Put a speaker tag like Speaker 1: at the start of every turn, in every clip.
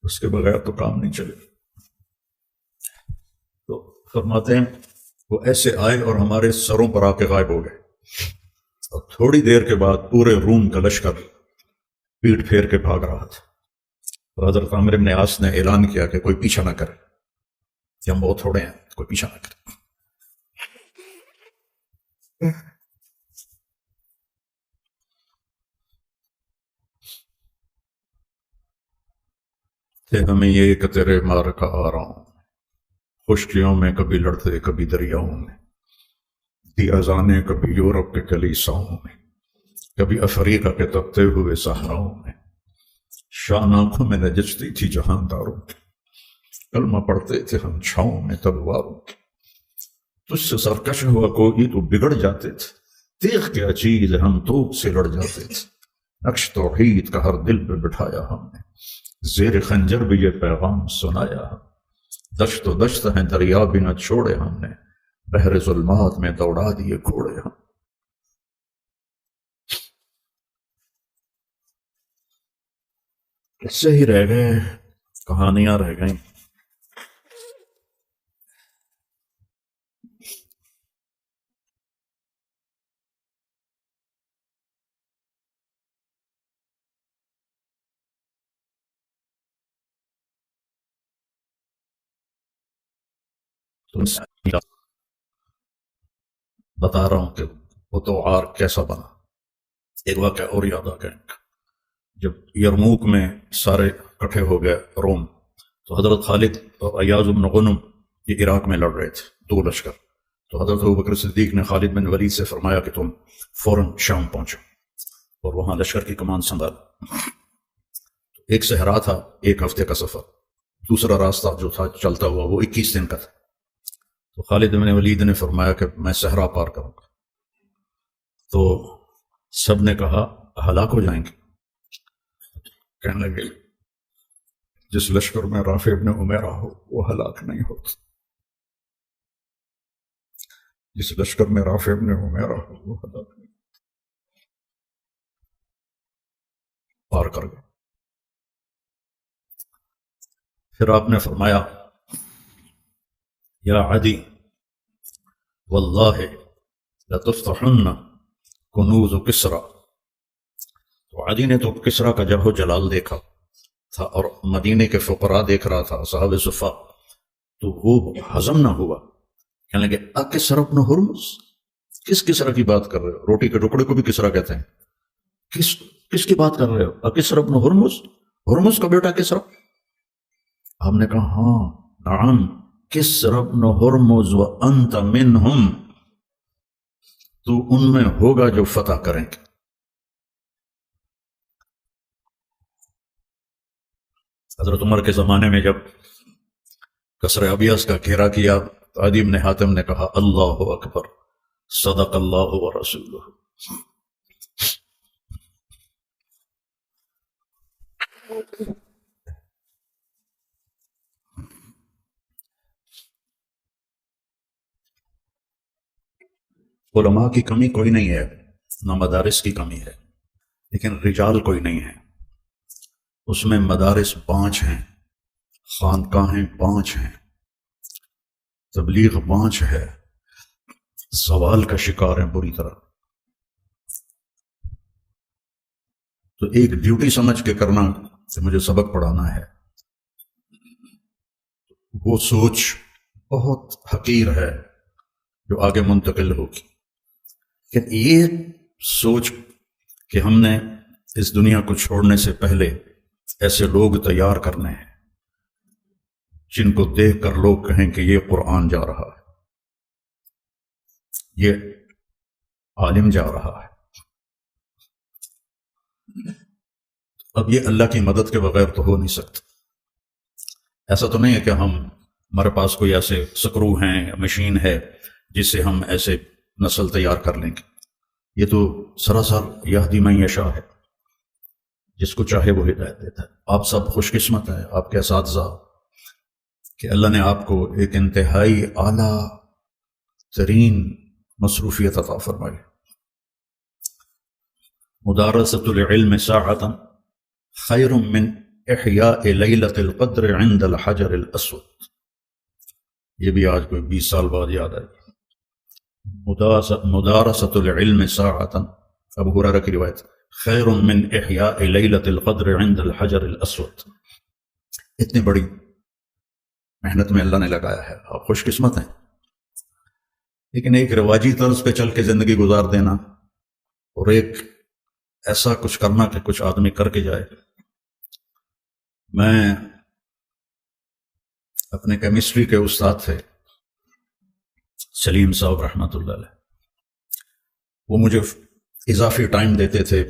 Speaker 1: اس کے بغیر تو کام نہیں چلے. تو فرماتے ہیں وہ ایسے آئے اور ہمارے سروں پر آ کے غائب ہو گئے، اور تھوڑی دیر کے بعد پورے روم کا لشکر پیٹ پھیر کے بھاگ رہا تھا. اور حضرت عامر بن عاص نے اعلان کیا کہ کوئی پیچھا نہ کرے، کہ ہم بہت تھوڑے ہیں، کوئی پیچھا نہ کرے. کہ ہمیں یہ کہ تیرے مار کا آ رہا ہوں، خشکیوں میں کبھی لڑتے کبھی دریاؤں میں، دی اذانے کبھی یورپ کے کلیساؤں میں، کبھی افریقہ کے تپتے ہوئے صحراؤں میں، شان آنکھوں میں نجچتی تھی جہانداروں کی، کلمہ پڑھتے تھے ہم چھاؤں میں تلواروں کی. تجھ سے سرکش ہوا کوئی تو بگڑ جاتے تھے، تیغ کیا چیز ہم توپ سے لڑ جاتے تھے. نقش توحید کا ہر دل پہ بٹھایا ہم نے، زیر خنجر بھی یہ پیغام سنایا ہم. دشت و دشت ہیں دریا بھی نہ چھوڑے ہم نے، بحر ظلمات میں دوڑا دیے گھوڑے ہم. قصے ہی رہ گئے، کہانیاں رہ گئیں. بتا رہا ہوں کہ وہ تو آر کیسا بنا. ایک واقعہ اور یاد آ گیا. جب یرموک میں سارے کٹھے ہو گئے روم، تو حضرت خالد اور ایاز بن غنم یہ عراق میں لڑ رہے تھے، دو لشکر. تو حضرت ابوبکر صدیق نے خالد بن ولید سے فرمایا کہ تم فوراً شام پہنچو اور وہاں لشکر کی کمان سنبھال. ایک صحرا تھا، 1 ہفتے کا سفر. دوسرا راستہ جو تھا چلتا ہوا وہ 21 دن کا تھا. تو خالد بن ولید نے فرمایا کہ میں صحرا پار کروں گا. تو سب نے کہا ہلاک ہو جائیں گے. کہنے لگے جس لشکر میں رافع ابن عمیرہ ہو وہ ہلاک نہیں ہوتا، جس لشکر میں رافع ابن عمیرہ ہو وہ ہلاک نہیں. پار کر گئے. پھر آپ نے فرمایا یا عدی واللہ لتفتحن کنوز کسرا. تو عدی نے تو کسرا کا جہو جلال دیکھا تھا اور مدینے کے فقراء دیکھ رہا تھا، صحاب صفا. تو وہ ہضم نہ ہوا. کہنے لگے اکسرا ابن ہرمز، کس کسرا کی بات کر رہے ہو؟ روٹی کے ٹکڑے کو بھی کسرا کہتے ہیں. کس کی بات کر رہے ہو؟ اکسرا ابن ہرمز، ہرمز کا بیٹا کسرا. ہم نے کہا ہاں نعم کسرا ابن ہرمز وانت منہم، تو ان میں ہوگا جو فتح کریں گے. حضرت عمر کے زمانے میں جب کسر ابیض کا گھیرا کیا، عدی بن حاتم نے کہا اللہ اکبر صدق اللہ ورسولہ. علماء کی کمی کوئی نہیں ہے، نہ مدارس کی کمی ہے، لیکن رجال کوئی نہیں ہے. اس میں مدارس 5 ہیں، خانقاہیں 5 ہیں، تبلیغ 5 ہے، زوال کا شکار ہیں بری طرح. تو ایک ڈیوٹی سمجھ کے کرنا کہ مجھے سبق پڑھانا ہے، وہ سوچ بہت حقیر ہے جو آگے منتقل ہوگی. کہ یہ سوچ کہ ہم نے اس دنیا کو چھوڑنے سے پہلے ایسے لوگ تیار کرنے ہیں جن کو دیکھ کر لوگ کہیں کہ یہ قرآن جا رہا ہے، یہ عالم جا رہا ہے. اب یہ اللہ کی مدد کے بغیر تو ہو نہیں سکتا. ایسا تو نہیں ہے کہ ہمارے پاس کوئی ایسے سکرو ہیں، مشین ہے جس سے ہم ایسے نسل تیار کر لیں گے. یہ تو سراسر یہدی من یشاء ہے، جس کو چاہے وہ ہدایت دیتا ہے. آپ سب خوش قسمت ہیں، آپ کے اساتذہ، کہ اللہ نے آپ کو ایک انتہائی اعلیٰ ترین مصروفیت عطا فرمائی. مدارسۃ العلم ساعۃ خیر من احیاء لیلۃ القدر عند الحجر الاسود، یہ بھی آج کوئی 20 سال بعد یاد آئی. مدارسۃ العلم ساعۃ، ابو ہریرہ کی روایت، خیر من احیاء لیلۃ القدر عند الحجر الاسود. اتنی بڑی محنت میں اللہ نے لگایا ہے، آپ خوش قسمت ہیں. لیکن ایک رواجی طرز پہ چل کے زندگی گزار دینا اور ایک ایسا کچھ کرنا کہ کچھ آدمی کر کے جائے. میں اپنے کیمسٹری کے استاد تھے سلیم صاحب رحمۃ اللہ علیہ، وہ مجھے اضافی ٹائم دیتے تھے.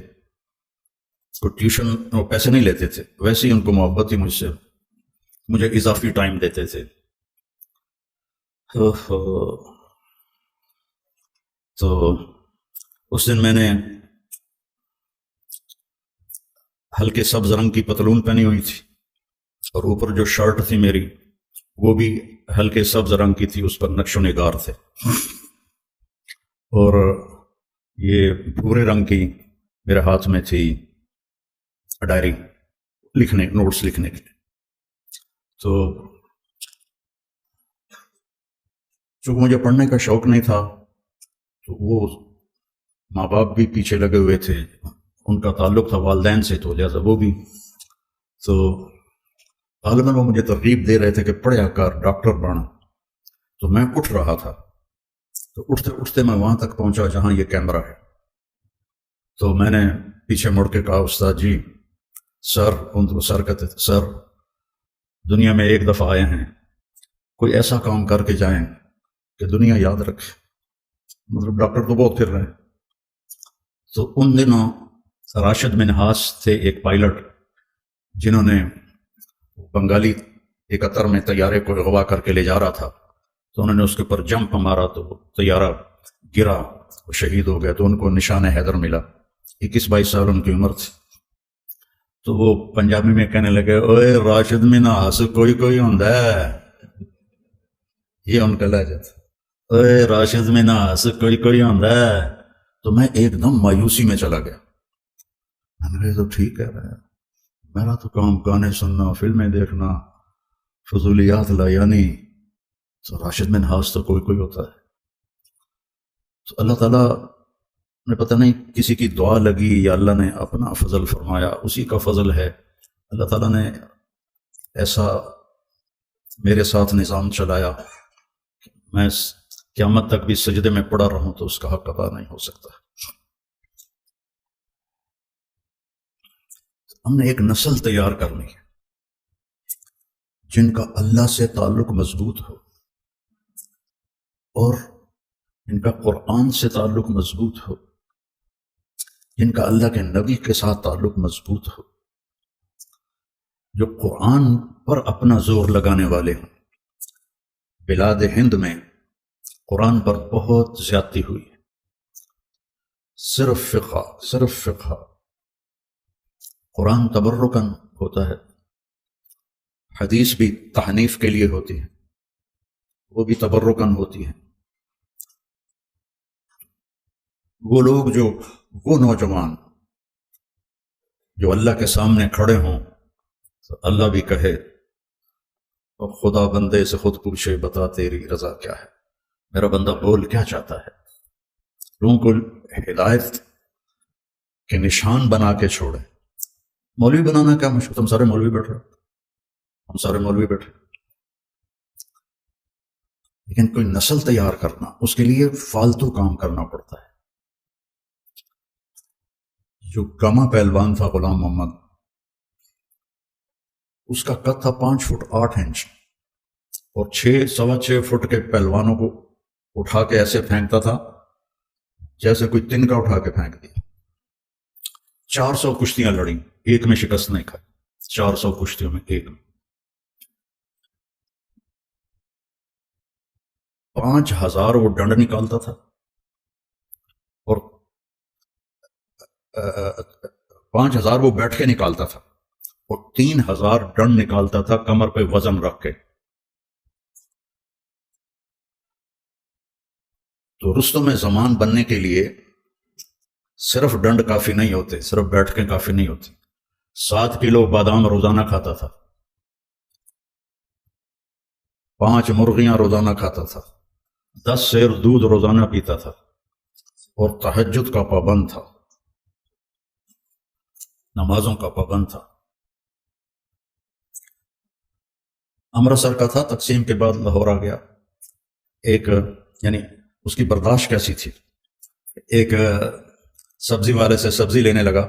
Speaker 1: کوئی ٹیوشن وہ پیسے نہیں لیتے تھے، ویسے ہی ان کو محبت تھی مجھ سے، مجھے اضافی ٹائم دیتے تھے. تو اس دن میں نے ہلکے سبز رنگ کی پتلون پہنی ہوئی تھی اور اوپر جو شرٹ تھی میری وہ بھی ہلکے سبز رنگ کی تھی، اس پر نقش و نگار تھے. اور یہ بھورے رنگ کی میرے ہاتھ میں تھی ڈائری لکھنے، نوٹس لکھنے کے لیے. تو چونکہ مجھے پڑھنے کا شوق نہیں تھا تو وہ ماں باپ بھی پیچھے لگے ہوئے تھے، ان کا تعلق تھا والدین سے، تو لہٰذا وہ بھی. تو غالباً وہ مجھے ترغیب دے رہے تھے کہ پڑھیا کر، ڈاکٹر بن. تو میں اٹھ رہا تھا، تو اٹھتے اٹھتے میں وہاں تک پہنچا جہاں یہ کیمرہ ہے. تو میں نے پیچھے مڑ کے کہا استاد جی سر، ان کو سر کہتے تھے، سر دنیا میں ایک دفعہ آئے ہیں، کوئی ایسا کام کر کے جائیں کہ دنیا یاد رکھے. مطلب ڈاکٹر تو بہت پھر رہے ہیں. تو ان دنوں راشد منہاس تھے ایک پائلٹ، جنہوں نے بنگالی 71 میں طیارے کو اغوا کر کے لے جا رہا تھا. تو انہوں نے اس کے اوپر جمپ مارا تو طیارہ گرا، وہ شہید ہو گئے. تو ان کو نشان حیدر ملا. 21-22 سال ان کی عمر تھی. تو وہ پنجابی میں کہنے لگے، اوے راشد منہاس کوئی کوئی ہوندا ہے، یہ ان کا لہجہ تھا، اوے راشد منہاس کوئی کوئی ہوندا ہے. تو میں ایک دم مایوسی میں چلا گیا. میں نے کہا تو ٹھیک ہے، میرا تو کام گانے سننا، فلمیں دیکھنا، فضولیات لا، یعنی تو راشد منہاس تو کوئی کوئی ہوتا ہے. تو اللہ تعالیٰ نے پتہ نہیں کسی کی دعا لگی یا اللہ نے اپنا فضل فرمایا، اسی کا فضل ہے. اللہ تعالیٰ نے ایسا میرے ساتھ نظام چلایا کہ میں قیامت تک بھی سجدے میں پڑا رہوں تو اس کا حق ادا نہیں ہو سکتا. ہم نے ایک نسل تیار کرنی ہے جن کا اللہ سے تعلق مضبوط ہو اور جن کا قرآن سے تعلق مضبوط ہو، جن کا اللہ کے نبی کے ساتھ تعلق مضبوط ہو، جو قرآن پر اپنا زور لگانے والے ہوں. بلاد ہند میں قرآن پر بہت زیادتی ہوئی ہے، صرف فقہ. قرآن تبرکن ہوتا ہے، حدیث بھی تحنیف کے لیے ہوتی ہے، وہ بھی تبرکن ہوتی ہے. وہ نوجوان جو اللہ کے سامنے کھڑے ہوں تو اللہ بھی کہے اور خدا بندے سے خود پوچھے، بتا تیری رضا کیا ہے، میرا بندہ بول کیا چاہتا ہے. لوگوں کو ہدایت کے نشان بنا کے چھوڑے. مولوی بنانا کیا مشکل، تم سارے مولوی بیٹھ رہے، ہم سارے مولوی بیٹھے. لیکن کوئی نسل تیار کرنا، اس کے لیے فالتو کام کرنا پڑتا ہے. جو گاما پہلوان تھا غلام محمد، اس کا قد تھا 5 فٹ 8 انچ اور 6.25 فٹ کے پہلوانوں کو اٹھا کے ایسے پھینکتا تھا جیسے کوئی تنکا اٹھا کے پھینک دیا. 400 کشتیاں لڑیں، ایک میں شکست نہیں کھائی. 400 کشتیوں میں ایک میں 5000 وہ ڈنڈ نکالتا تھا اور 5000 وہ بیٹھ کے نکالتا تھا اور 3000 ڈنڈ نکالتا تھا کمر پہ وزن رکھ کے. تو رستم زمان بننے کے لیے صرف ڈنڈ کافی نہیں ہوتے، صرف بیٹھ کے کافی نہیں ہوتی. 7 کلو بادام روزانہ کھاتا تھا، 5 مرغیاں روزانہ کھاتا تھا، 10 سیر دودھ روزانہ پیتا تھا، اور تہجد کا پابند تھا، نمازوں کا پابند تھا۔ امرتسر کا تھا، تقسیم کے بعد لاہور آ گیا۔ ایک یعنی اس کی برداشت کیسی تھی، ایک سبزی والے سے سبزی لینے لگا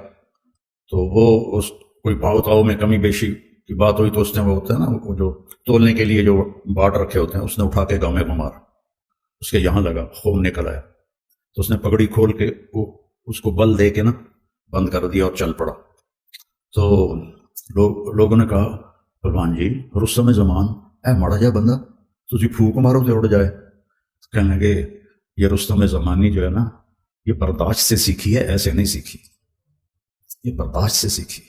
Speaker 1: تو وہ اس کوئی پاؤ تاؤ میں کمی بیشی کی بات ہوئی تو اس نے وہ ہوتا ہے نا وہ جو تولنے کے لیے جو باٹ رکھے ہوتے ہیں اس نے اٹھا کے گاؤں میں مارا، اس کے یہاں لگا، خون نکل آیا، تو اس نے پگڑی کھول کے اس کو بل دے کے نا بند کر دیا اور چل پڑا۔ تو لوگوں نے کہا پہلوان جی رستم زمان اے ماڑا جا بندہ تجھے پھونک مارو تو اڑ جائے۔ کہنے لگے یہ رستم زمانی جو ہے نا یہ برداشت سے سیکھی ہے، ایسے نہیں سیکھی، یہ برداشت سے سیکھی۔